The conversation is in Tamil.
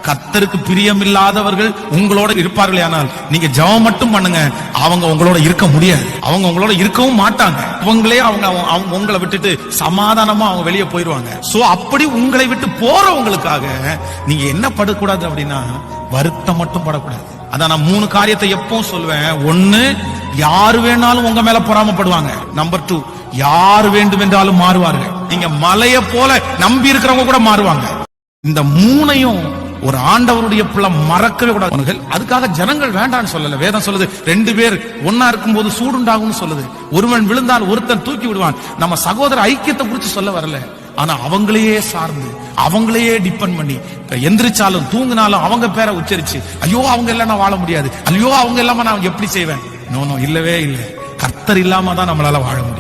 கர்த்தருக்கு பிரியமில்லாதவர்கள் உங்களோட இருப்பார்களே, ஆனால் நீங்க ஜெபம் மட்டும் பண்ணுங்க, அவங்க உங்களோட இருக்க முடியாது, அவங்க உங்களோட இருக்கவும் மாட்டாங்க. அவங்களே அவங்க உங்களை விட்டுட்டு சமாதானமா அவங்க வெளியே போயிருவாங்க. சோ அப்படி உங்களை விட்டு போறவங்களுக்காக நீங்க என்ன படக்கூடாது அப்படின்னா, வருத்தம் மட்டும் படக்கூடாது. அதான் நான் 3 காரியத்தை எப்பவும் சொல்லுவேன். 1, யாரு வேணாலும் உங்க மேல பொறாமப்படுவாங்க. நம்பர் 2, யார் வேண்டும் என்றாலும் மாறுவார்கள். நீங்க மலையை போல நம்பி இருக்கிறவங்க கூட மாறுவாங்க. இந்த 3ஐயும் ஒரு ஆண்டவருடைய பிள்ளை மறக்கவே கூடாது. அதுக்காக ஜனங்கள் வேண்டான்னு சொல்லல. வேதம் சொல்லுது 2 பேர் ஒன்னா இருக்கும் போது சூடுண்டாகும் சொல்லுது. ஒருவன் விழுந்தால் ஒருத்தன் தூக்கி விடுவான். நம்ம சகோதர ஐக்கியத்தை குறித்து சொல்ல வரல. ஆனா அவங்களையே சார்ந்து அவங்களையே டிபெண்ட் பண்ணி எந்திரிச்சாலும் தூங்கினாலும் அவங்க பேரை உச்சரிச்சு, ஐயோ அவங்க எல்லாம் நான் வாழ முடியாது, ஐயோ அவங்க இல்லாம நான் எப்படி செய்வேன்? நோ, இல்லவே இல்லை. கர்த்தர் இல்லாம தான் நம்மளால வாழ முடியும்.